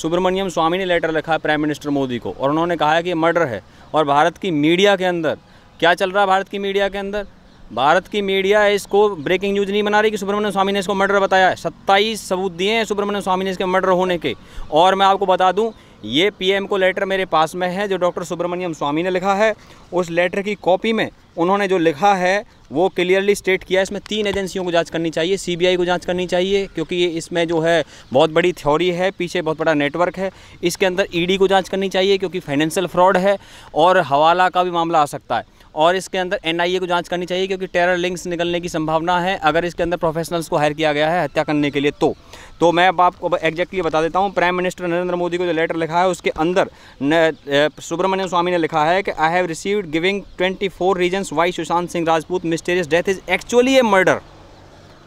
सुब्रमण्यम स्वामी ने लेटर लिखा है प्राइम मिनिस्टर मोदी को और उन्होंने कहा है कि ये मर्डर है। और भारत की मीडिया के अंदर क्या चल रहा है? भारत की मीडिया इसको ब्रेकिंग न्यूज़ नहीं बना रही कि सुब्रमण्यम स्वामी ने इसको मर्डर बताया है। 27 सबूत दिए हैं सुब्रमण्यम स्वामी ने इसके मर्डर होने के। और मैं आपको बता दूं, ये पीएम को लेटर मेरे पास में है जो डॉक्टर सुब्रमण्यम स्वामी ने लिखा है। उस लेटर की कॉपी में उन्होंने जो लिखा है वो क्लियरली स्टेट किया है। इसमें 3 एजेंसियों को जांच करनी चाहिए। सीबीआई को जांच करनी चाहिए क्योंकि ये इसमें जो है बहुत बड़ी थ्योरी है, पीछे बहुत बड़ा नेटवर्क है। इसके अंदर ईडी को जांच करनी चाहिए क्योंकि फाइनेंशियल फ्रॉड है और हवाला का भी मामला आ सकता है। और इसके अंदर एनआईए को जांच करनी चाहिए क्योंकि टेरर लिंक्स निकलने की संभावना है अगर इसके अंदर प्रोफेशनल्स को हायर किया गया है हत्या करने के लिए। तो मैं अब आपको एग्जैक्टली बता देता हूं। प्राइम मिनिस्टर नरेंद्र मोदी को जो लेटर लिखा है उसके अंदर सुब्रमण्यम स्वामी ने लिखा है कि I have received giving 24 reasons why Sushant Singh Rajput mysterious death is actually a murder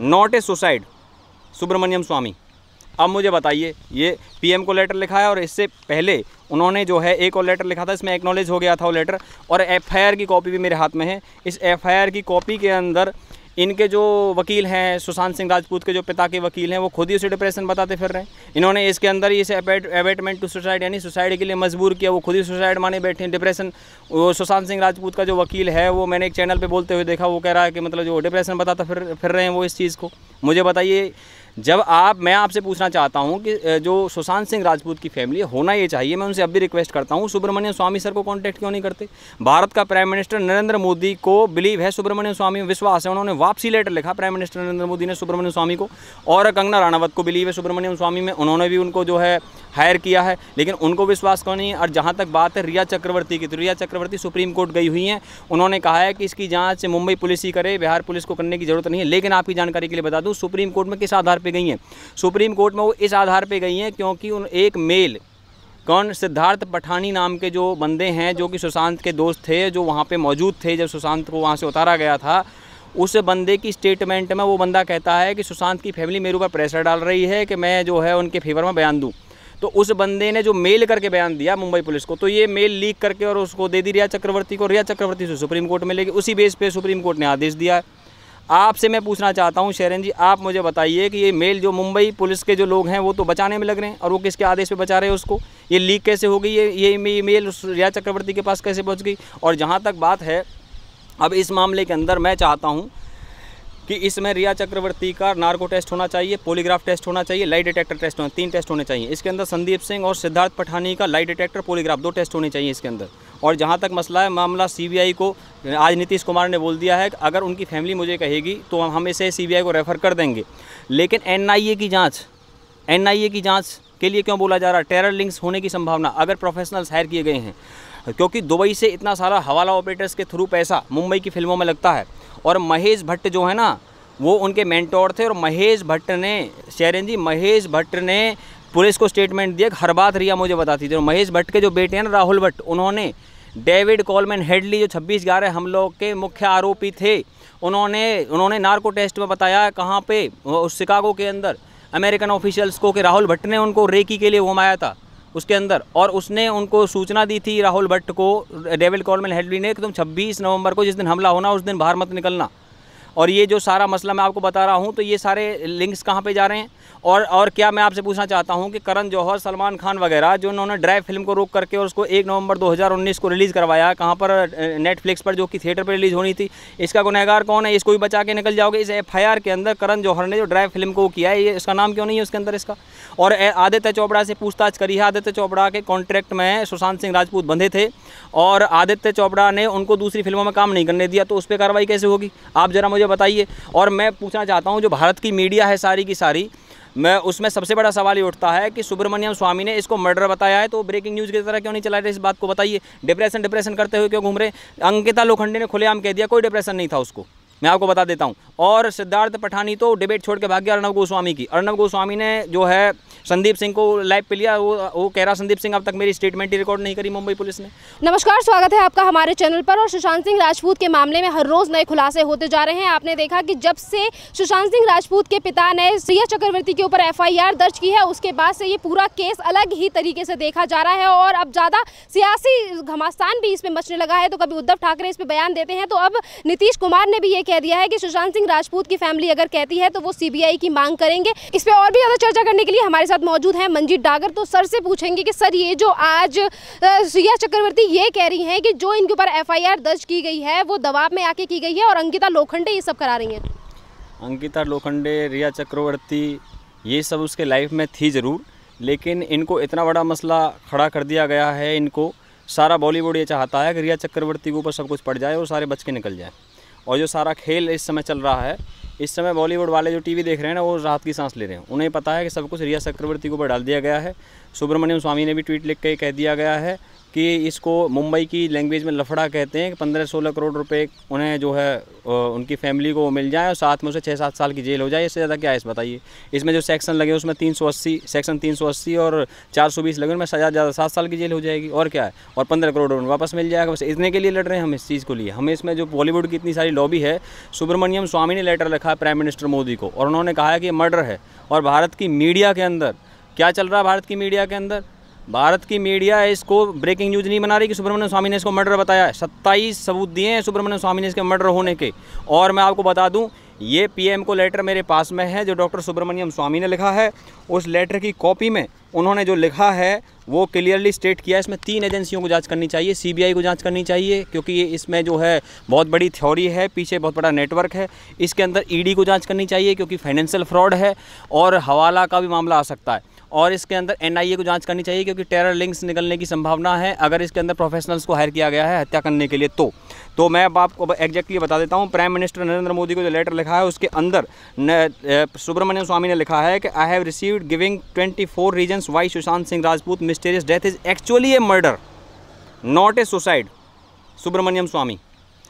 not a suicide. Subramanian Swamy, अब मुझे बताइए, ये पीएम को लेटर लिखा है और इससे पहले उन्होंने जो है एक और लेटर लिखा था, इसमें एक्नॉलेज हो गया था वो लेटर। और एफआईआर की कॉपी भी मेरे हाथ में है। इस एफआईआर की कॉपी के अंदर इनके जो वकील हैं, सुशांत सिंह राजपूत के जो पिता के वकील हैं, वो खुद ही उसे डिप्रेशन बताते फिर रहे हैं। इन्होंने इसके अंदर ही इसे अबेटमेंट टू सुसाइड यानी सुसाइड के लिए मजबूर किया। वो खुद ही सुसाइड माने बैठे हैं, डिप्रेशन। वो सुशांत सिंह राजपूत का जो वकील है वो मैंने एक चैनल पे बोलते हुए देखा, वो कह रहा है कि मतलब जो डिप्रेशन बताता फिर रहे हैं वो इस चीज़ को। मुझे बताइए, जब मैं आपसे पूछना चाहता हूं कि जो सुशांत सिंह राजपूत की फैमिली होना ये चाहिए, मैं उनसे अब भी रिक्वेस्ट करता हूं सुब्रमण्यम स्वामी सर को कांटेक्ट क्यों नहीं करते? भारत का प्राइम मिनिस्टर नरेंद्र मोदी को बिलीव है सुब्रमण्यम स्वामी में विश्वास है। उन्होंने वापसी लेटर लिखा प्राइम मिनिस्टर नरेंद्र मोदी ने सुब्रमण्यम स्वामी को, और कंगना राणावत को बिलीव है सुब्रमण्यम स्वामी में, उन्होंने भी उनको जो है हायर किया है, लेकिन उनको विश्वास क्यों नहीं है? और जहाँ तक बात है रिया चक्रवर्ती की, तो रिया चक्रवर्ती सुप्रीम कोर्ट गई हुई हैं। उन्होंने कहा है कि इसकी जाँच मुंबई पुलिस ही करे, बिहार पुलिस को करने की जरूरत नहीं है। लेकिन आपकी जानकारी के लिए बता दूँ, सुप्रीम कोर्ट में किस आधार पर गई हैं? सुप्रीम कोर्ट में वो इस आधार पे गई हैं क्योंकि एक मेल सिद्धार्थ पठानी नाम के जो बंदे हैं, जो कि सुशांत के दोस्त थे, जो वहाँ पे मौजूद थे जब सुशांत को वहाँ से उतारा गया था, उस बंदे की स्टेटमेंट में वो बंदा कहता है कि सुशांत की फैमिली मेरे ऊपर प्रेशर डाल रही है कि मैं जो है उनके फेवर में बयान दूँ। तो उस बंदे ने जो मेल करके बयान दिया मुंबई पुलिस को, तो ये मेल लीक करके और उसको दे दी रिया चक्रवर्ती को। रिया चक्रवर्ती से सुप्रीम कोर्ट में लेगी, उसी बेस पे सुप्रीम कोर्ट ने आदेश दिया है। आपसे मैं पूछना चाहता हूं शरण जी, आप मुझे बताइए कि ये मेल जो मुंबई पुलिस के जो लोग हैं वो तो बचाने में लग रहे हैं, और वो किसके आदेश पे बचा रहे हैं उसको? ये लीक कैसे हो गई? ये मेल उस रिया चक्रवर्ती के पास कैसे पहुंच गई? और जहां तक बात है, अब इस मामले के अंदर मैं चाहता हूं कि इसमें रिया चक्रवर्ती का नार्को टेस्ट होना चाहिए, पॉलीग्राफ टेस्ट होना चाहिए, लाई डिटेक्टर टेस्ट होना, 3 टेस्ट होने चाहिए। इसके अंदर संदीप सिंह और सिद्धार्थ पठानी का लाई डिटेक्टर, पॉलीग्राफ 2 टेस्ट होने चाहिए इसके अंदर। और जहाँ तक मसला है, मामला सीबीआई को आज नीतीश कुमार ने बोल दिया है कि अगर उनकी फैमिली मुझे कहेगी तो हम इसे सीबीआई को रेफ़र कर देंगे। लेकिन एनआईए की जाँच के लिए क्यों बोला जा रहा है? टेरर लिंक्स होने की संभावना, अगर प्रोफेशनल्स हायर किए गए हैं, क्योंकि दुबई से इतना सारा हवाला ऑपरेटर्स के थ्रू पैसा मुंबई की फिल्मों में लगता है। और महेश भट्ट जो है ना, वो उनके मेंटोर थे। और महेश भट्ट ने पुलिस को स्टेटमेंट दिया, हर बात रिया मुझे बताती थी। और महेश भट्ट के जो बेटे हैं ना, राहुल भट्ट, उन्होंने डेविड कोलमैन हेडली जो 26/11 हमलों के मुख्य आरोपी थे, उन्होंने नार्को टेस्ट में बताया कहाँ पे, शिकागो के अंदर अमेरिकन ऑफिशियल्स को, कि राहुल भट्ट ने उनको रेकी के लिए घुमाया था उसके अंदर। और उसने उनको सूचना दी थी राहुल भट्ट को, डेविड कोलमैन हेडली ने, कि तुम 26 नवंबर को जिस दिन हमला होना उस दिन बाहर मत निकलना। और ये जो सारा मसला मैं आपको बता रहा हूँ, तो ये सारे लिंक्स कहाँ पे जा रहे हैं? और क्या मैं आपसे पूछना चाहता हूँ कि करण जौहर, सलमान खान वगैरह, जो उन्होंने ड्राइव फिल्म को रोक करके और उसको 1 नवंबर 2019 को रिलीज़ करवाया, कहाँ पर? नेटफ्लिक्स पर, जो कि थिएटर पर रिलीज़ होनी थी। इसका गुनहगार कौन है? इसको भी बचा के निकल जाओगे? इस एफआईआर के अंदर करण जौहर ने जो ड्राइव फिल्म को किया है, ये इसका नाम क्यों नहीं है उसके अंदर इसका? और आदित्य चोपड़ा से पूछताछ करी है। आदित्य चोपड़ा के कॉन्ट्रैक्ट में सुशांत सिंह राजपूत बंधे थे और आदित्य चोपड़ा ने उनको दूसरी फिल्मों में काम नहीं करने दिया, तो उस पर कार्रवाई कैसे होगी? आप ज़रा मुझे बताइए। और मैं पूछना चाहता हूँ, जो भारत की मीडिया है सारी की सारी, मैं उसमें सबसे बड़ा सवाल ये उठता है कि सुब्रमण्यम स्वामी ने इसको मर्डर बताया है, तो ब्रेकिंग न्यूज़ की तरह क्यों नहीं चला रहे? इस बात को बताइए। डिप्रेशन करते हुए क्यों घूम रहे? अंकिता लोखंडे ने खुलेआम कह दिया कोई डिप्रेशन नहीं था उसको, मैं आपको बता देता हूं। और सिद्धार्थ पठानी तो डिबेट छोड़ के भाग गया अर्नब गोस्वामी की। अर्नब गोस्वामी ने जो है संदीप सिंह को लाइव पे लिया, वो कह रहा संदीप सिंह अब तक मेरी स्टेटमेंट ही रिकॉर्ड नहीं करी मुंबई पुलिस ने। नमस्कार, स्वागत है आपका हमारे चैनल पर। और सुशांत सिंह राजपूत के मामले में हर रोज नए खुलासे होते जा रहे हैं। आपने देखा कि जब से सुशांत सिंह राजपूत के पिता ने रिया चक्रवर्ती के ऊपर एफआईआर दर्ज की है, उसके बाद से ये पूरा केस अलग ही तरीके से देखा जा रहा है और अब ज़्यादा सियासी घमासान भी इसमें मचने लगा है। तो कभी उद्धव ठाकरे इस पर बयान देते हैं, तो अब नीतीश कुमार ने भी ये कह दिया है कि सुशांत सिंह राजपूत की फैमिली अगर कहती है तो वो सीबीआई की मांग करेंगे। इस पर और भी ज़्यादा चर्चा करने के लिए हमारे साथ मौजूद हैं मंजीत डागर। तो सर से पूछेंगे कि सर ये जो आज रिया चक्रवर्ती ये कह रही हैं कि जो इनके ऊपर FIR दर्ज की गई है वो दबाव में आके की गई है और अंकिता लोखंडे ये सब करा रही हैं। अंकिता लोखंडे, रिया चक्रवर्ती, ये सब उसके लाइफ में थी ज़रूर, लेकिन इनको इतना बड़ा मसला खड़ा कर दिया गया है। इनको सारा बॉलीवुड ये चाहता है कि रिया चक्रवर्ती के ऊपर सब कुछ पड़ जाए और सारे बच के निकल जाए। और जो सारा खेल इस समय चल रहा है, इस समय बॉलीवुड वाले जो टीवी देख रहे हैं ना, वो राहत की सांस ले रहे हैं। उन्हें पता है कि सब कुछ रिया चक्रवर्ती के ऊपर डाल दिया गया है। सुब्रमण्यम स्वामी ने भी ट्वीट लिख के कह दिया गया है कि इसको मुंबई की लैंग्वेज में लफड़ा कहते हैं कि 15-16 करोड़ रुपए उन्हें जो है उनकी फैमिली को मिल जाए और साथ में उसे 6-7 साल की जेल हो जाए। इससे ज़्यादा क्या है इस बताइए। इसमें जो सेक्शन लगे उसमें 380 सेक्शन 380 और 420 लगे, उनमें सज़ा ज़्यादा 7 साल की जेल हो जाएगी और क्या है, और 15 करोड़ वापस मिल जाएगा। बस इतने के लिए लड़ रहे हैं हम इस चीज़ को लिए। हमें इसमें जो बॉलीवुड की इतनी सारी लॉबी है, सुब्रमण्यम स्वामी ने लेटर लिखा है प्राइम मिनिस्टर मोदी को और उन्होंने कहा है कि ये मर्डर है। और भारत की मीडिया के अंदर क्या चल रहा है, भारत की मीडिया इसको ब्रेकिंग न्यूज़ नहीं बना रही कि सुब्रमण्यम स्वामी ने इसको मर्डर बताया है। 27 सबूत दिए हैं सुब्रमण्यम स्वामी ने इसके मर्डर होने के। और मैं आपको बता दूं, ये PM को लेटर मेरे पास में है जो डॉक्टर सुब्रमण्यम स्वामी ने लिखा है। उस लेटर की कॉपी में उन्होंने जो लिखा है वो क्लियरली स्टेट किया है। इसमें 3 एजेंसियों को जांच करनी चाहिए, CBI को जांच करनी चाहिए, क्योंकि ये इसमें जो है बहुत बड़ी थ्योरी है, पीछे बहुत बड़ा नेटवर्क है। इसके अंदर ED को जांच करनी चाहिए क्योंकि फाइनेंशियल फ्रॉड है और हवाला का भी मामला आ सकता है। और इसके अंदर NIA को जांच करनी चाहिए क्योंकि टेरर लिंक्स निकलने की संभावना है अगर इसके अंदर प्रोफेशनल्स को हायर किया गया है हत्या करने के लिए। तो मैं अब आपको एग्जैक्टली बता देता हूँ। प्राइम मिनिस्टर नरेंद्र मोदी को जो लेटर लिखा है उसके अंदर सुब्रमण्यम स्वामी ने लिखा है कि I have received giving 24 reasons why Sushant Singh Rajput mysterious death is actually a murder not a suicide. Subramanian Swamy,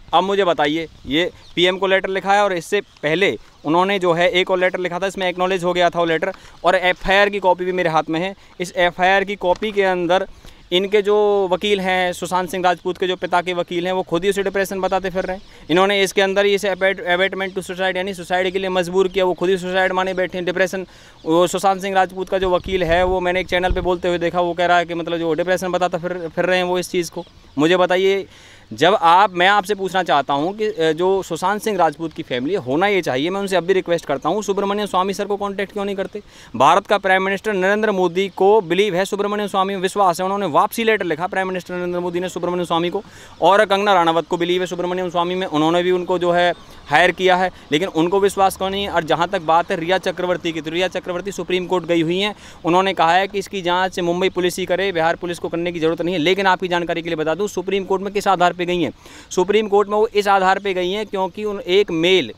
अब मुझे बताइए, ये PM को लेटर लिखा है और इससे पहले उन्होंने जो है एक और लेटर लिखा था, इसमें एक्नॉलेज हो गया था वो लेटर, और FIR की कॉपी भी मेरे हाथ में है। इस FIR की कॉपी के अंदर इनके जो वकील हैं, सुशांत सिंह राजपूत के जो पिता के वकील हैं, वो खुद ही उसे डिप्रेशन बताते फिर रहे हैं। इन्होंने इसके अंदर इसे अबेटमेंट टू सुसाइड यानी सुसाइड के लिए मजबूर किया, वो खुद ही सुसाइड माने बैठे हैं। डिप्रेशन, वो सुशांत सिंह राजपूत का जो वकील है वो मैंने एक चैनल पे बोलते हुए देखा, वो कह रहा है कि मतलब जो डिप्रेशन बताता फिर रहे हैं वो इस चीज़ को। मुझे बताइए, जब मैं आपसे पूछना चाहता हूं कि जो सुशांत सिंह राजपूत की फैमिली होना ये चाहिए, मैं उनसे अब भी रिक्वेस्ट करता हूं, सुब्रमण्यम स्वामी सर को कांटेक्ट क्यों नहीं करते? भारत का प्राइम मिनिस्टर नरेंद्र मोदी को बिलीव है सुब्रमण्यम स्वामी में विश्वास है। उन्होंने वापसी लेटर लिखा प्राइम मिनिस्टर नरेंद्र मोदी ने सुब्रमण्यम स्वामी को, और कंगना राणावत को बिलीव है सुब्रमण्यम स्वामी में, उन्होंने भी उनको जो है हायर किया है, लेकिन उनको विश्वास क्यों नहीं है? और जहाँ तक बात है रिया चक्रवर्ती की, तो रिया चक्रवर्ती सुप्रीम कोर्ट गई हुई हैं। उन्होंने कहा है कि इसकी जाँच मुंबई पुलिस ही करे, बिहार पुलिस को करने की जरूरत नहीं है। लेकिन आपकी जानकारी के लिए बता दूँ, सुप्रीम कोर्ट में किस आधार पर गई हैं? सुप्रीम कोर्ट में वो इस आधार पे गई हैं क्योंकि एक मेल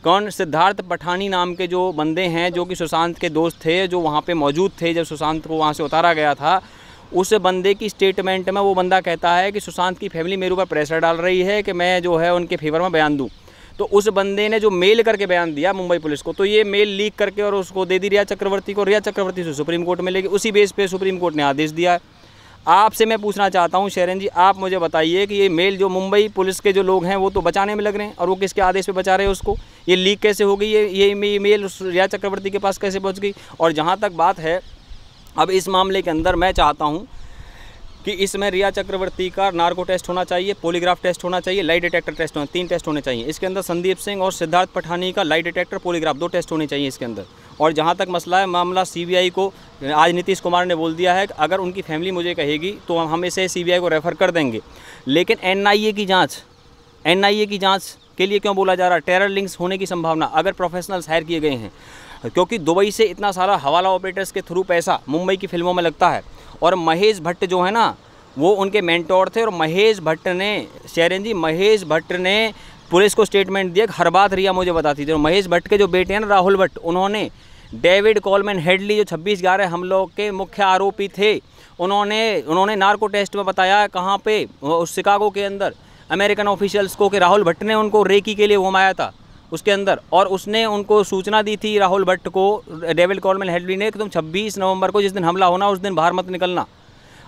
सिद्धार्थ पठानी नाम के जो बंदे हैं, जो कि सुशांत के दोस्त थे, जो वहाँ पे मौजूद थे जब सुशांत को वहाँ से उतारा गया था, उस बंदे की स्टेटमेंट में वो बंदा कहता है कि सुशांत की फैमिली मेरे ऊपर प्रेशर डाल रही है कि मैं जो है उनके फेवर में बयान दूँ। तो उस बंदे ने जो मेल करके बयान दिया मुंबई पुलिस को, तो ये मेल लीक करके और उसको दे दी रिया चक्रवर्ती को। रिया चक्रवर्ती से सुप्रीम कोर्ट में लेके उसी बेस पे सुप्रीम कोर्ट ने आदेश दिया है। आपसे मैं पूछना चाहता हूं शेरन जी, आप मुझे बताइए कि ये मेल जो मुंबई पुलिस के जो लोग हैं वो तो बचाने में लग रहे हैं, और वो किसके आदेश पे बचा रहे हैं उसको? ये लीक कैसे हो गई? ये मेल रिया चक्रवर्ती के पास कैसे पहुंच गई? और जहां तक बात है अब इस मामले के अंदर, मैं चाहता हूं कि इसमें रिया चक्रवर्ती का नार्को टेस्ट होना चाहिए, पॉलीग्राफ टेस्ट होना चाहिए, लाई डिटेक्टर टेस्ट होना, 3 टेस्ट होने चाहिए। इसके अंदर संदीप सिंह और सिद्धार्थ पठानी का लाई डिटेक्टर, पॉलीग्राफ 2 टेस्ट होने चाहिए इसके अंदर। और जहाँ तक मसला है, मामला CBI को आज नीतीश कुमार ने बोल दिया है कि अगर उनकी फैमिली मुझे कहेगी तो हम इसे CBI को रेफ़र कर देंगे। लेकिन NIA की जाँच के लिए क्यों बोला जा रहा है? टेरर लिंक्स होने की संभावना, अगर प्रोफेशनल्स हायर किए गए हैं, क्योंकि दुबई से इतना सारा हवाला ऑपरेटर्स के थ्रू पैसा मुंबई की फिल्मों में लगता है। और महेश भट्ट जो है ना, वो उनके मेंटोर थे, और महेश भट्ट ने पुलिस को स्टेटमेंट दिया कि हर बात रिया मुझे बताती थी। और महेश भट्ट के जो बेटे हैं ना, राहुल भट्ट, उन्होंने डेविड कोलमैन हेडली जो 26/11 हमलों के मुख्य आरोपी थे, उन्होंने नार्को टेस्ट में बताया कहाँ पे, शिकागो के अंदर अमेरिकन ऑफिशियल्स को, कि राहुल भट्ट ने उनको रेकी के लिए घुमाया था उसके अंदर, और उसने उनको सूचना दी थी राहुल भट्ट को, डेविड कोलमैन हेडली ने, कि तुम 26 नवंबर को जिस दिन हमला होना उस दिन बाहर मत निकलना।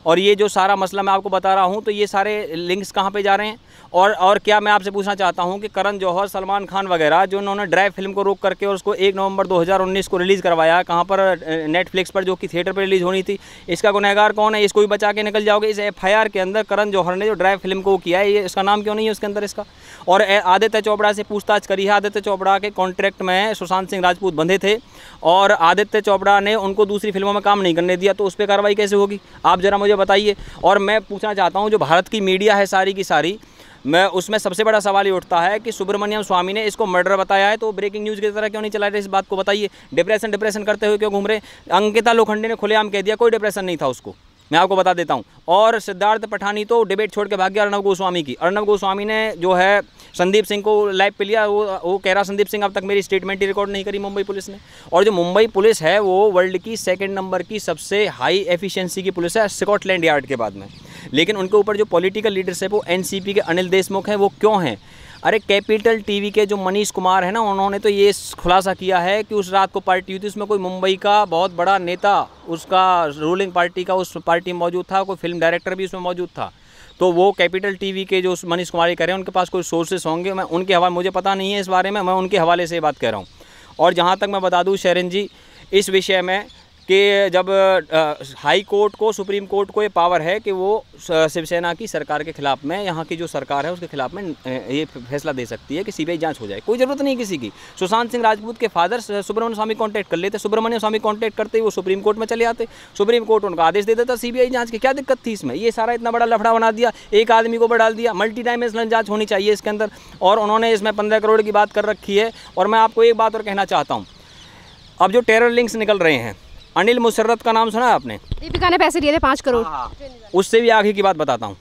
और ये जो सारा मसला मैं आपको बता रहा हूँ, तो ये सारे लिंक्स कहाँ पे जा रहे हैं। और क्या मैं आपसे पूछना चाहता हूँ कि करण जौहर, सलमान खान वगैरह जो उन्होंने ड्राइव फिल्म को रोक करके और उसको 1 नवंबर 2019 को रिलीज़ करवाया, कहाँ पर, नेटफ्लिक्स पर, जो कि थिएटर पर रिलीज़ होनी थी। इसका गुनहगार कौन है? इसको भी बचा के निकल जाओगे। इस FIR के अंदर करण जौहर ने जो ड्राइव फिल्म को किया है, ये इसका नाम क्यों नहीं है उसके अंदर इसका? और आदित्य चोपड़ा से पूछताछ करी है। आदित्य चोपड़ा के कॉन्ट्रैक्ट में सुशांत सिंह राजपूत बंधे थे और आदित्य चोपड़ा ने उनको दूसरी फिल्मों में काम नहीं करने दिया, तो उस पर कार्रवाई कैसे होगी? आप ज़रा मुझे बताइए। और मैं पूछना चाहता हूँ, जो भारत की मीडिया है सारी की सारी, मैं उसमें सबसे बड़ा सवाल ये उठता है कि सुब्रमण्यम स्वामी ने इसको मर्डर बताया है, तो ब्रेकिंग न्यूज़ की तरह क्यों नहीं चला रहे? इस बात को बताइए। डिप्रेशन करते हुए क्यों घूम रहे? अंकिता लोखंडे ने खुलेआम कह दिया कोई डिप्रेशन नहीं था उसको, मैं आपको बता देता हूं। और सिद्धार्थ पठानी तो डिबेट छोड़ के भाग गया अर्नब गोस्वामी की। अर्नब गोस्वामी ने जो है संदीप सिंह को लाइव पे लिया, वो कह रहा संदीप सिंह अब तक मेरी स्टेटमेंट ही रिकॉर्ड नहीं करी मुंबई पुलिस ने। और जो मुंबई पुलिस है वो वर्ल्ड की 2nd नंबर की सबसे हाई एफिशिएंसी की पुलिस है स्कॉटलैंड यार्ड के बाद में। लेकिन उनके ऊपर जो पॉलिटिकल लीडरशिप वो NCP के अनिल देशमुख हैं, वो क्यों हैं? अरे कैपिटल TV के जो मनीष कुमार है ना, उन्होंने तो ये खुलासा किया है कि उस रात को पार्टी हुई थी, उसमें कोई मुंबई का बहुत बड़ा नेता, उसका रूलिंग पार्टी का उस पार्टी में मौजूद था, कोई फिल्म डायरेक्टर भी उसमें मौजूद था। तो वो कैपिटल TV के जो मनीष कुमार कह रहे हैं, उनके पास कोई सोर्सेस होंगे, मैं उनके हवाले, मुझे पता नहीं है इस बारे में, मैं उनके हवाले से बात कह रहा हूँ। और जहाँ तक मैं बता दूँ शरण जी, इस विषय में कि जब हाई कोर्ट को, सुप्रीम कोर्ट को ये पावर है कि वो शिवसेना की सरकार के खिलाफ में, यहाँ की जो सरकार है उसके खिलाफ में ये फैसला दे सकती है कि CBI जांच हो जाए। कोई ज़रूरत नहीं किसी की। सुशांत सिंह राजपूत के फादर सुब्रमण्यम स्वामी कॉन्टैक्ट कर लेते, सुब्रमण्यम स्वामी कॉन्टैक्ट करते ही वो सुप्रीम कोर्ट में चले आते, सुप्रीम कोर्ट उनका आदेश दे देता CBI जाँच की। क्या दिक्कत थी इसमें? ये सारा इतना बड़ा लफड़ा बना दिया, एक आदमी को डाल दिया। मल्टी डायमेंशनल जाँच होनी चाहिए इसके अंदर, और उन्होंने इसमें 15 करोड़ की बात कर रखी है। और मैं आपको एक बात और कहना चाहता हूँ, अब जो टेरर लिंक्स निकल रहे हैं, अनिल मुशर्रत का नाम सुना है आपने? दीपिका ने पैसे दिए थे 5 करोड़। उससे भी आगे की बात बताता हूँ।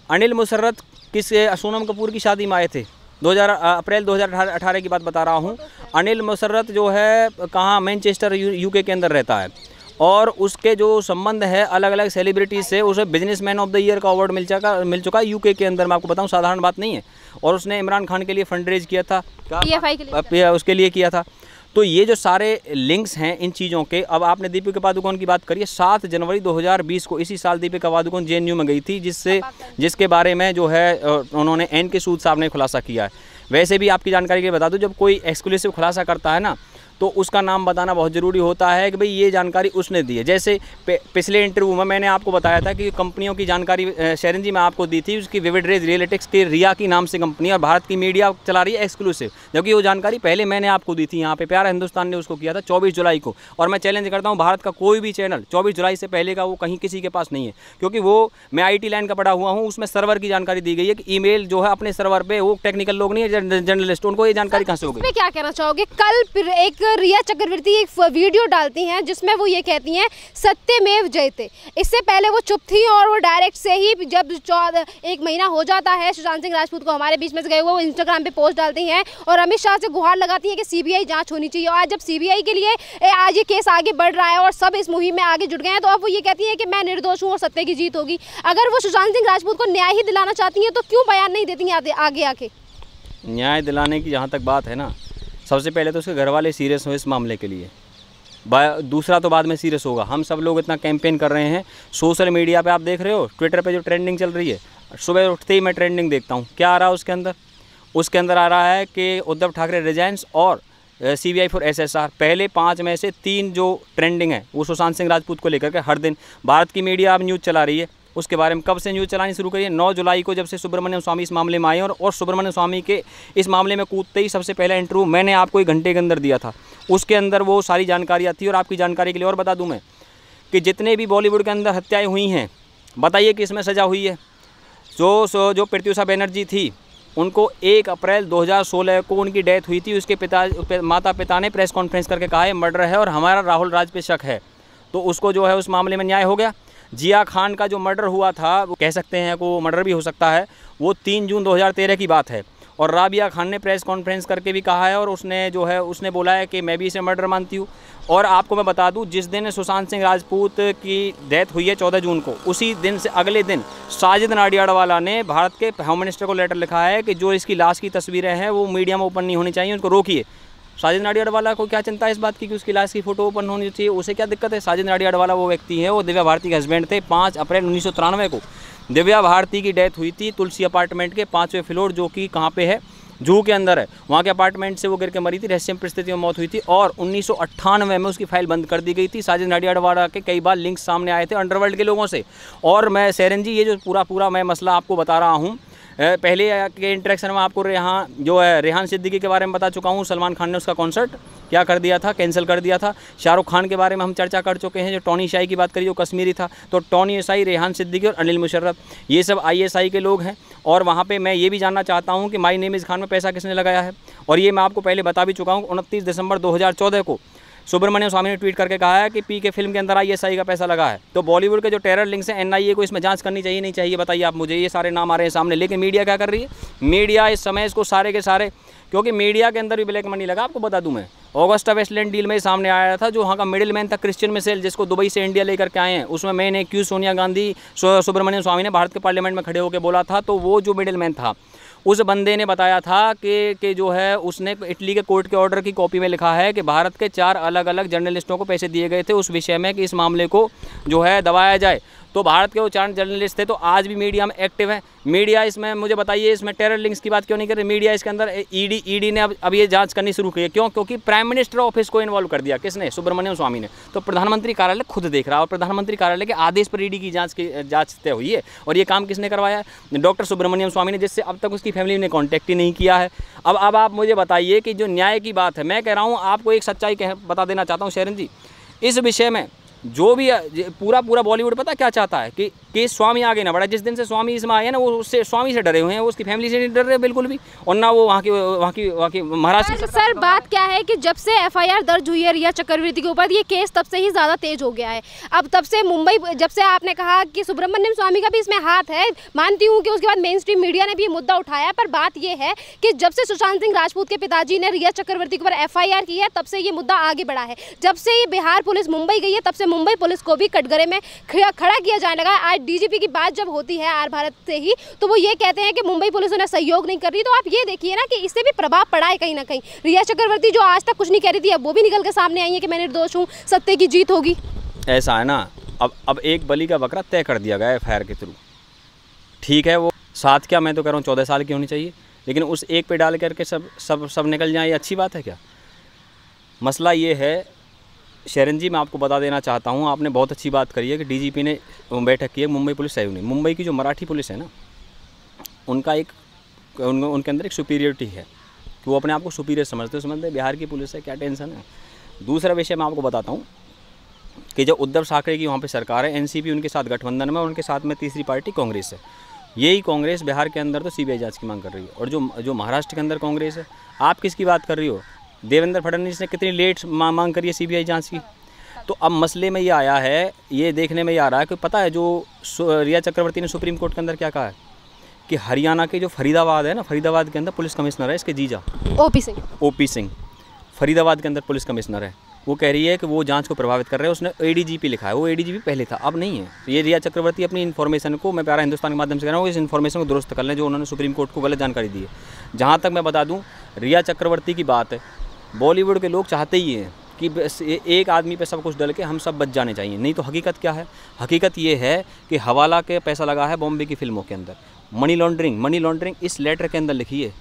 अनिल मुशर्रत सोनम कपूर की शादी में आए थे, अप्रैल 2018 की बात बता रहा हूँ। अनिल मुशर्रत जो है कहाँ, मैनचेस्टर UK के अंदर रहता है, और उसके जो संबंध है अलग अलग सेलिब्रिटीज से, उसे बिजनेसमैन ऑफ द ईयर का अवार्ड मिल चुका है UK के अंदर। मैं आपको बताऊँ साधारण बात नहीं है। और उसने इमरान खान के लिए फंड रेज किया था, उसके लिए किया था। तो ये जो सारे लिंक्स हैं इन चीज़ों के, अब आपने दीपिका पादुकोण की बात करी है। 7 जनवरी 2020 को इसी साल दीपिका पादुकोण JNU में गई थी, जिसके बारे में जो है उन्होंने NK सूद साहब ने खुलासा किया है। वैसे भी आपकी जानकारी के लिए बता दूं, जब कोई एक्सक्लूसिव खुलासा करता है ना, तो उसका नाम बताना बहुत ज़रूरी होता है कि भाई ये जानकारी उसने दी है। जैसे पिछले इंटरव्यू में मैंने आपको बताया था कि कंपनियों की जानकारी शरण जी मैं आपको दी थी, उसकी विविड रेज रियलिटिक्स की रिया की नाम से कंपनी, और भारत की मीडिया चला रही है एक्सक्लूसिव, जबकि वो जानकारी पहले मैंने आपको दी थी यहाँ पे। प्यारा हिंदुस्तान ने उसको किया था 24 जुलाई को। और मैं चैलेंज करता हूँ, भारत का कोई भी चैनल 24 जुलाई से पहले का वो कहीं किसी के पास नहीं है, क्योंकि वो, मैं IT लाइन का पढ़ा हुआ हूँ, उसमें सर्वर की जानकारी दी गई है कि ईमेल जो है अपने सर्वर पे, वो टेक्निकल लोग नहीं है, जर्नलिस्ट, उनको ये जानकारी कहाँ से होगी। क्या कहना चाहोगे? कल फिर एक रिया चक्रवर्ती एक वीडियो डालती हैं जिसमें वो ये कहती हैं सत्यमेव जयते। इससे पहले वो चुप थी और वो डायरेक्ट से ही, जब 1 महीना हो जाता है सुशांत सिंह राजपूत को हमारे बीच में से गए हुए, वो इंस्टाग्राम पे पोस्ट डालती हैं और अमित शाह से गुहार लगाती हैं कि CBI जांच होनी चाहिए। और आज जब CBI के लिए आज ये केस आगे बढ़ रहा है और सब इस मुहिम में आगे जुट गए हैं, तो अब वो ये कहती है कि मैं निर्दोष हूँ और सत्य की जीत होगी। अगर वो सुशांत सिंह राजपूत को न्याय ही दिलाना चाहती हैं तो क्यों बयान नहीं देती हैं आगे आके? न्याय दिलाने की जहाँ तक बात है ना, सबसे पहले तो उसके घर वाले सीरियस हो इस मामले के लिए, दूसरा तो बाद में सीरियस होगा। हम सब लोग इतना कैंपेन कर रहे हैं, सोशल मीडिया पे आप देख रहे हो, ट्विटर पे जो ट्रेंडिंग चल रही है, सुबह उठते ही मैं ट्रेंडिंग देखता हूँ, क्या आ रहा है उसके अंदर आ रहा है कि उद्धव ठाकरे रिजाइंस और CBI फॉर SSR। पहले 5 में से 3 जो ट्रेंडिंग है वो सुशांत सिंह राजपूत को लेकर के हर दिन भारत की मीडिया अब न्यूज़ चला रही है। उसके बारे में कब से न्यूज़ चलानी शुरू करी है? 9 जुलाई को, जब से सुब्रमण्यम स्वामी इस मामले में आए, और सुब्रमण्यम स्वामी के इस मामले में कूदते ही सबसे पहला इंटरव्यू मैंने आपको 1 घंटे के अंदर दिया था। उसके अंदर वो सारी जानकारियाँ थी। और आपकी जानकारी के लिए और बता दूं मैं कि जितने भी बॉलीवुड के अंदर हत्याएं हुई हैं, बताइए कि इसमें सज़ा हुई है। जो प्रत्यूषा बनर्जी थी, उनको 1 अप्रैल 2016 को उनकी डेथ हुई थी। उसके माता पिता ने प्रेस कॉन्फ्रेंस करके कहा है मर्डर है और हमारा राहुल राज पे शक है, तो उसको जो है उस मामले में न्याय हो गया। जिया खान का जो मर्डर हुआ था, वो कह सकते हैं को मर्डर भी हो सकता है, वो 3 जून 2013 की बात है। और राबिया खान ने प्रेस कॉन्फ्रेंस करके भी कहा है, और उसने बोला है कि मैं भी इसे मर्डर मानती हूँ। और आपको मैं बता दूं, जिस दिन सुशांत सिंह राजपूत की डेथ हुई है 14 जून को, उसी दिन से अगले दिन साजिद नाडियाडवाला ने भारत के होम मिनिस्टर को लेटर लिखा है कि जो इसकी लाश की तस्वीरें हैं वो मीडिया में ओपन नहीं होनी चाहिए, उनको रोकिए। साजिद नाडियाडवाला को क्या चिंता है इस बात की कि उसकी लाश की फ़ोटो ओपन होनी चाहिए? उसे क्या दिक्कत है? साजिद नाडियाडवाला वो व्यक्ति है, वो दिव्या भारती के हस्बैंड थे। 5 अप्रैल 1993 को दिव्या भारती की डेथ हुई थी तुलसी अपार्टमेंट के 5वें फ्लोर, जो कि कहाँ पे है, जूहू के अंदर है। वहाँ के अपार्टमेंट से वो गिर के मरी थी, रहस्यमय परिस्थितियों में मौत हुई थी और 1998 में उसकी फाइल बंद कर दी गई थी। साजिद नाडियाडवाला के कई बार लिंक्स सामने आए थे अंडरवर्ल्ड के लोगों से। और मैं शरण जी, ये जो पूरा मैं मसला आपको बता रहा हूँ, पहले के इंटरेक्शन में आपको रेहान सिद्दीकी के बारे में बता चुका हूँ। सलमान खान ने उसका कॉन्सर्ट क्या कर दिया था, कैंसिल कर दिया था। शाहरुख खान के बारे में हम चर्चा कर चुके हैं। जो टॉनी शाही की बात करी, जो कश्मीरी था, तो टॉनी शाही, रेहान सिद्दीकी और अनिल मुशर्रफ, ये सब ISI के लोग हैं। और वहाँ पे मैं ये भी जानना चाहता हूँ कि माई नेम इज़ खान में पैसा किसने लगाया है। और ये मैं आपको पहले बता भी चुका हूँ। 29 दिसंबर 2014 को सुब्रमण्यम स्वामी ने ट्वीट करके कहा है कि PK फिल्म के अंदर ISI का पैसा लगा है। तो बॉलीवुड के जो टेरर लिंक्स हैं, NIA को इसमें जांच करनी चाहिए नहीं चाहिए, बताइए आप मुझे। ये सारे नाम आ रहे हैं सामने, लेकिन मीडिया क्या कर रही है? मीडिया इस समय इसको सारे के सारे, क्योंकि मीडिया के अंदर भी ब्लैक मनी लगा। आपको बता दूं मैं, ऑगस्टा वेस्टलैंड डील में सामने आया था, जो वहाँ का मिडिल मैन था क्रिश्चियन मिशेल, जिसको दुबई से इंडिया लेकर के आए हैं। उसमें मेन एक्यूज सोनिया गांधी, सुब्रमण्यम स्वामी ने भारत के पार्लियामेंट में खड़े होकर बोला था। तो वो जो मिडिल मैन था, उस बंदे ने बताया था कि जो है, उसने इटली के कोर्ट के ऑर्डर की कॉपी में लिखा है कि भारत के 4 अलग अलग जर्नलिस्टों को पैसे दिए गए थे उस विषय में कि इस मामले को जो है दबाया जाए। तो भारत के वो 4 जर्नलिस्ट थे। तो आज भी मीडिया में एक्टिव है। मीडिया इसमें, मुझे बताइए, इसमें टेरर लिंक्स की बात क्यों नहीं कर रही? मीडिया इसके अंदर ईडी ने अब ये जांच करनी शुरू की है। क्यों? क्योंकि प्राइम मिनिस्टर ऑफिस को इन्वॉल्व कर दिया। किसने? सुब्रमण्यम स्वामी ने। तो प्रधानमंत्री कार्यालय खुद देख रहा है और प्रधानमंत्री कार्यालय के आदेश पर ईडी की जांच तय हुई है। और ये काम किसने करवाया है? डॉक्टर सुब्रमण्यम स्वामी ने, जिससे अब तक उसकी फैमिली ने कॉन्टैक्ट ही नहीं किया है। अब आप मुझे बताइए कि जो न्याय की बात है, मैं कह रहा हूँ आपको एक सच्चाई बता देना चाहता हूँ शरण जी, इस विषय में जो भी पूरा बॉलीवुड पता क्या चाहता है कि स्वामी आगे ना बढ़ा। जिस दिन से स्वामी इसमें आए ना, वो उससे स्वामी से डरे हुए हैं, वो उसकी फैमिली से नहीं डर रहे बिल्कुल भी, और ना वो वहाँ की महाराष्ट्र। सर बात क्या है कि जब से FIR दर्ज हुई है रिया चक्रवर्ती के ऊपर, ये केस तब से ही ज़्यादा तेज हो गया है। अब तब से मुंबई, जब से आपने कहा कि सुब्रमण्यम स्वामी का भी इसमें हाथ है, मानती हूँ कि उसके बाद मेन स्ट्रीम मीडिया ने भी ये मुद्दा उठाया। पर बात ये है कि जब से सुशांत सिंह राजपूत के पिताजी ने रिया चक्रवर्ती के ऊपर FIR की है, तब से ये मुद्दा आगे बढ़ा है। जब से ये बिहार पुलिस मुंबई गई है, तब से मुंबई पुलिस को भी कटघरे में खड़ा किया जाने लगा। आज DGP की बात जब होती है आर भारत से ही, तो वो ये कहते हैं कि मुंबई पुलिस उन्हें सहयोग नहीं कर रही। तो आप ये देखिए ना कि इससे भी प्रभाव पड़ा है कहीं ना कहीं। रिया चक्रवर्ती जो आज तक कुछ नहीं कह रही थी, अब वो भी निकल के सामने आई है कि मैं निर्दोष हूँ, सत्य की जीत होगी। ऐसा है ना, अब एक बलि का बकरा तय कर दिया गया FIR के थ्रू। ठीक है, वो 7 क्या, मैं तो कह रहा हूँ 14 साल की होनी चाहिए, लेकिन उस एक पे डाल करके सब निकल जाए, ये अच्छी बात है क्या? मसला ये है शरण जी, मैं आपको बता देना चाहता हूँ, आपने बहुत अच्छी बात करी है कि DGP ने बैठक की है, मुंबई पुलिस सहयोग नहीं। मुंबई की जो मराठी पुलिस है ना, उनके अंदर एक सुपीरियरिटी है कि वो अपने आप को सुपीरियर समझते बिहार की पुलिस है, क्या टेंशन है। दूसरा विषय मैं आपको बताता हूँ कि जो उद्धव ठाकरे की वहाँ पे सरकार है, NCP उनके साथ गठबंधन में, उनके साथ में तीसरी पार्टी कांग्रेस है। यही कांग्रेस बिहार के अंदर तो CBI जाँच की मांग कर रही है। और जो महाराष्ट्र के अंदर कांग्रेस है, आप किसकी बात कर रही हो? देवेंद्र फडणवीस ने कितनी लेट मांग करी है CBI जांच की। तो अब मसले में ये आया है, ये देखने में ये आ रहा है कि पता है, जो रिया चक्रवर्ती ने सुप्रीम कोर्ट के अंदर क्या कहा है कि हरियाणा के जो फरीदाबाद है ना, फरीदाबाद के अंदर पुलिस कमिश्नर है, इसके जीजा OP सिंह फरीदाबाद के अंदर पुलिस कमिश्नर है। वो कह रही है कि वो जांच को प्रभावित कर रहे हैं। उसने ADGP लिखा है, वो ADGP पहले था, अब नहीं है। ये रिया चक्रवर्ती अपनी इन्फॉर्मेशन को, मैं प्यारा हिंदुस्तान के माध्यम से कह रहा हूँ, इस इन्फॉर्मेशन को दुरुस्त कर लें जो उन्होंने सुप्रीम कोर्ट को गलत जानकारी दी है। जहाँ तक मैं बता दूँ, रिया चक्रवर्ती की बात है, बॉलीवुड के लोग चाहते ही हैं कि एक आदमी पे सब कुछ डल के हम सब बच जाने चाहिए। नहीं तो हकीकत क्या है? हकीकत ये है कि हवाला के पैसा लगा है बॉम्बे की फिल्मों के अंदर। मनी लॉन्ड्रिंग इस लेटर के अंदर लिखी है,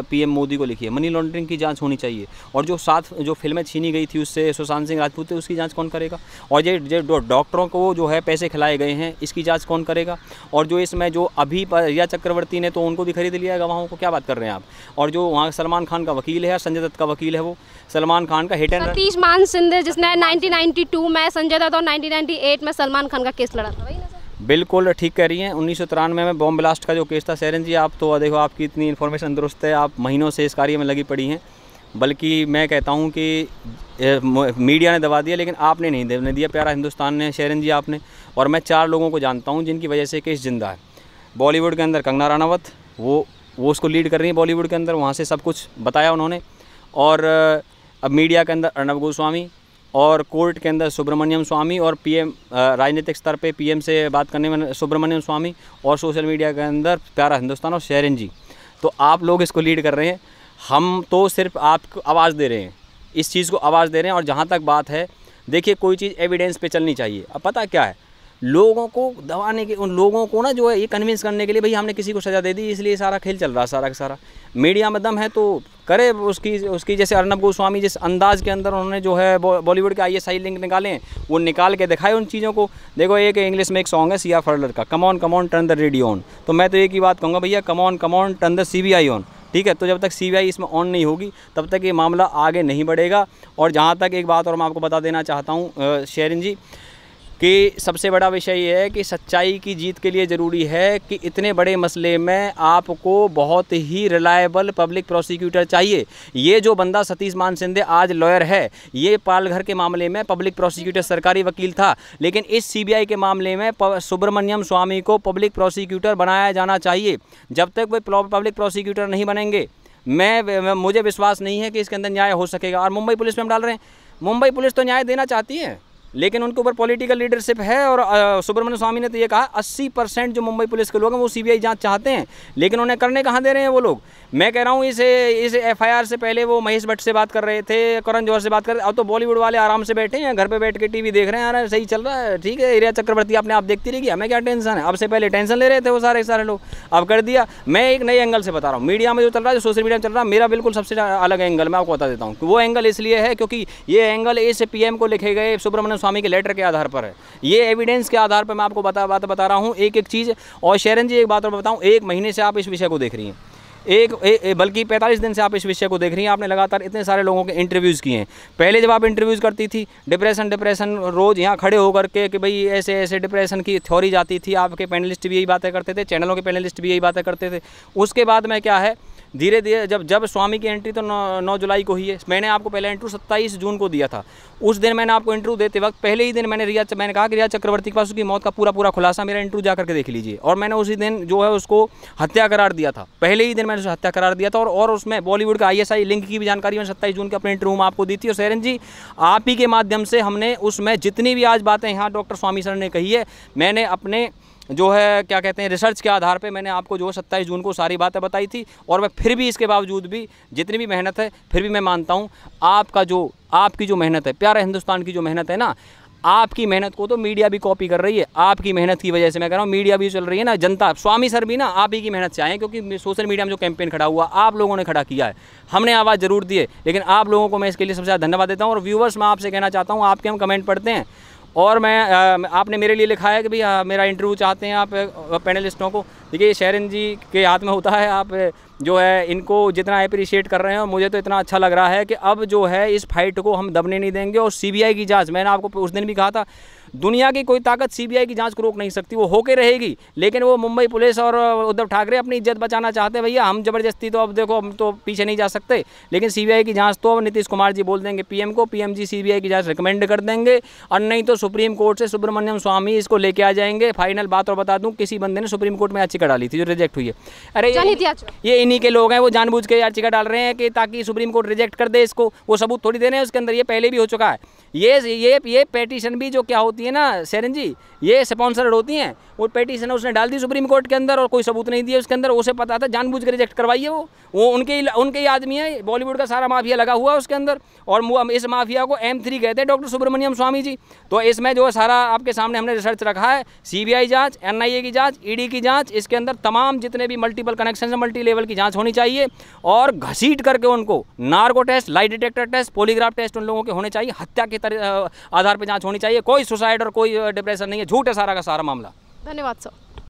PM मोदी को लिखी है। मनी लॉन्ड्रिंग की जांच होनी चाहिए। और जो फिल्में छीनी गई थी उससे सुशांत सिंह राजपूत थे, उसकी जांच कौन करेगा? और ये डॉक्टरों को जो है पैसे खिलाए गए हैं, इसकी जांच कौन करेगा? और जो इसमें जो अभी रिया चक्रवर्ती ने तो उनको भी खरीद लिया है गवाहों को, क्या बात कर रहे हैं आप? और जो वहाँ सलमान खान का वकील है, संजय दत्त का वकील है, वो सलमान खान का हिट एंड रन। सतीश मान सिंह जिसने 1992 में संजय दत्त और 1998 में सलमान खान का केस लड़ा था, वही ना? बिल्कुल ठीक कह रही हैं। 1993 में बॉम्ब ब्लास्ट का जो केस था, शरण जी आप तो देखो, आपकी इतनी इन्फॉर्मेशन दुरुस्त है, आप महीनों से इस कार्य में लगी पड़ी हैं। बल्कि मैं कहता हूं कि मीडिया ने दबा दिया, लेकिन आपने नहीं देने दिया, प्यारा हिंदुस्तान ने, शरण जी आपने। और मैं 4 लोगों को जानता हूं जिनकी वजह से केस जिंदा है। बॉलीवुड के अंदर कंगना राणावत, वो उसको लीड कर रही है बॉलीवुड के अंदर, वहाँ से सब कुछ बताया उन्होंने। और अब मीडिया के अंदर अर्नब गोस्वामी, और कोर्ट के अंदर सुब्रमण्यम स्वामी, और PM राजनीतिक स्तर पे PM से बात करने में सुब्रमण्यम स्वामी, और सोशल मीडिया के अंदर प्यारा हिंदुस्तान और शरण जी। तो आप लोग इसको लीड कर रहे हैं, हम तो सिर्फ आपको आवाज़ दे रहे हैं इस चीज़ को आवाज़ दे रहे हैं। और जहाँ तक बात है, देखिए कोई चीज़ एविडेंस पे चलनी चाहिए। अब पता क्या है, लोगों को दबाने के, उन लोगों को ना जो है ये कन्विंस करने के लिए भाई हमने किसी को सज़ा दे दी, इसलिए सारा खेल चल रहा है सारा का सारा। मीडिया में दम है तो करे उसकी जैसे अर्नब गोस्वामी जिस अंदाज़ के अंदर उन्होंने जो है बॉलीवुड के ISI लिंक निकाले हैं, वो निकाल के दिखाए उन चीज़ों को। देखो एक इंग्लिश में एक सॉन्ग है सिया फरलर का, come on turn the radio on. तो मैं तो एक ही बात कहूँगा भैया, come on turn the CBI on. ठीक है, तो जब तक CBI इसमें ऑन नहीं होगी तब तक ये मामला आगे नहीं बढ़ेगा। और जहाँ तक एक बात और मैं आपको बता देना चाहता हूँ शेरिन जी, कि सबसे बड़ा विषय ये है कि सच्चाई की जीत के लिए ज़रूरी है कि इतने बड़े मसले में आपको बहुत ही रिलायबल पब्लिक प्रोसिक्यूटर चाहिए। ये जो बंदा सतीश मान सिंधे आज लॉयर है, ये पालघर के मामले में पब्लिक प्रोसिक्यूटर सरकारी वकील था, लेकिन इस CBI के मामले में सुब्रमण्यम स्वामी को पब्लिक प्रोसिक्यूटर बनाया जाना चाहिए। जब तक वे पब्लिक प्रोसिक्यूटर नहीं बनेंगे, मुझे विश्वास नहीं है कि इसके अंदर न्याय हो सकेगा। और मुंबई पुलिस में हम डाल रहे हैं, मुंबई पुलिस तो न्याय देना चाहती है, लेकिन उनके ऊपर पॉलिटिकल लीडरशिप है। और सुब्रमण्यम स्वामी ने तो ये कहा 80% जो मुंबई पुलिस के लोग हैं वो CBI जांच चाहते हैं, लेकिन उन्हें करने कहाँ दे रहे हैं वो लोग। मैं कह रहा हूँ इस FIR से पहले वो महेश भट्ट से बात कर रहे थे, करण जौहर से बात कर रहे थे, अब तो बॉलीवुड वाले आराम से बैठे हैं, घर पे बैठ के TV देख रहे हैं, यार सही चल रहा है, ठीक है, रिया चक्रवर्ती अपने आप देखती रहेगी, हमें क्या टेंशन है। अब से पहले टेंशन ले रहे थे वो सारे लोग, अब कर दिया। मैं एक नए एंगल से बता रहा हूँ, मीडिया में जो चल रहा है, जो सोशल मीडिया में चल रहा है, मेरा बिल्कुल सबसे अलग एंगल मैं आपको बता देता हूँ। वो एंगल इसलिए है क्योंकि ये एंगल इस PM को लिखे गए सुब्रमण्यम स्वामी के लेटर के आधार पर है, ये एविडेंस के आधार पर मैं आपको बता रहा हूँ एक चीज़। और शेरन जी एक बात और बताऊँ, 1 महीने से आप इस विषय को देख रही हैं, बल्कि 45 दिन से आप इस विषय को देख रही हैं। आपने लगातार इतने सारे लोगों के इंटरव्यूज़ किए हैं। पहले जब आप इंटरव्यूज़ करती थी, डिप्रेशन रोज़ यहाँ खड़े होकर के कि भाई ऐसे डिप्रेशन की थ्योरी जाती थी, आपके पैनलिस्ट भी यही बातें करते थे, चैनलों के पैनलिस्ट भी यही बातें करते थे। उसके बाद में क्या है, धीरे धीरे जब स्वामी की एंट्री तो 9 जुलाई को हुई है। मैंने आपको पहले इंटरव्यू 27 जून को दिया था। उस दिन मैंने आपको इंटरव्यू देते वक्त पहले ही दिन मैंने कहा कि रिया चक्रवर्ती के पास उसकी मौत का पूरा खुलासा, मेरा इंटरव्यू जा करके देख लीजिए। और मैंने उसी दिन जो है उसको हत्या करार दिया था, पहले ही दिन मैंने उसे हत्या करार दिया था। और उसमें बॉलीवुड का ISI लिंक की भी जानकारी मैंने 27 जून के अपने इंटरव्यू में आपको दी थी। और शेरन जी, आप ही के माध्यम से हमने उसमें जितनी भी आज बातें यहाँ डॉक्टर स्वामी सर ने कही है, मैंने अपने जो है क्या कहते हैं रिसर्च के आधार पे मैंने आपको जो 27 जून को सारी बातें बताई थी। और मैं फिर भी इसके बावजूद भी जितनी भी मेहनत है, फिर भी मैं मानता हूँ आपकी जो मेहनत है, प्यारे हिंदुस्तान की जो मेहनत है ना, आपकी मेहनत को तो मीडिया भी कॉपी कर रही है। आपकी मेहनत की वजह से मैं कह रहा हूँ मीडिया भी चल रही है ना, जनता, स्वामी सर भी ना आप ही की मेहनत से आए हैं, क्योंकि सोशल मीडिया में जो कैंपेन खड़ा हुआ आप लोगों ने खड़ा किया है, हमने आवाज़ ज़रूर दी है, लेकिन आप लोगों को मैं इसके लिए सबसे ज़्यादा धन्यवाद देता हूँ। और व्यूवर्स, मैं आपसे कहना चाहता हूँ, आपके हम कमेंट पढ़ते हैं और आपने मेरे लिए लिखा है कि भाई मेरा इंटरव्यू चाहते हैं आप पैनलिस्टों को। देखिए शेरन जी के हाथ में होता है, आप जो है इनको जितना अप्रिशिएट कर रहे हैं, और मुझे तो इतना अच्छा लग रहा है कि अब जो है इस फाइट को हम दबने नहीं देंगे। और CBI की जांच, मैंने आपको उस दिन भी कहा था, दुनिया की कोई ताकत CBI की जांच को रोक नहीं सकती, वो होके रहेगी। लेकिन वो मुंबई पुलिस और उद्धव ठाकरे अपनी इज्जत बचाना चाहते हैं। भैया हम ज़बरदस्ती तो अब देखो हम तो पीछे नहीं जा सकते, लेकिन CBI की जांच तो अब नीतीश कुमार जी बोल देंगे PM को, PM जी CBI की जांच रिकमेंड कर देंगे, और नहीं तो सुप्रीम कोर्ट से सुब्रमण्यम स्वामी इसको लेके आ जाएंगे। फाइनल बात और बता दूं, किसी बंदे ने सुप्रीम कोर्ट में याचिका डाली थी जो रिजेक्ट हुई है। अरे ये इन्हीं के लोग हैं, वो जानबूझ के याचिका डाल रहे हैं कि ताकि सुप्रीम कोर्ट रिजेक्ट कर दे इसको। वो सबूत थोड़ी दे रहे हैं उसके अंदर, ये पहले भी हो चुका है। ये पेटिशन भी जो क्या होती है ना शेरन जी, ये स्पॉन्सर्ड होती हैं। वो पेटिशन उसने डाल दी सुप्रीम कोर्ट के अंदर और कोई सबूत नहीं दिया उसके अंदर, उसे पता था, जानबूझ के रिजेक्ट करवाइए। वो उनके ही आदमी है, बॉलीवुड का सारा माफिया लगा हुआ है उसके अंदर, और इस माफिया को M3 कहते हैं डॉक्टर सुब्रमण्यम स्वामी जी। तो इसमें जो सारा आपके सामने हमने रिसर्च रखा है, CBI जांच, NIA की जांच, ED की जांच, इसके अंदर तमाम जितने भी मल्टीपल कनेक्शन, मल्टी लेवल की जांच होनी चाहिए, और घसीट करके उनको narco test, lie detector test, polygraph test उन लोगों के होने चाहिए, हत्या के आधार पर जांच होनी चाहिए। कोई सुसाइड और कोई डिप्रेशन नहीं है, झूठ है सारा का सारा मामला। धन्यवाद सर।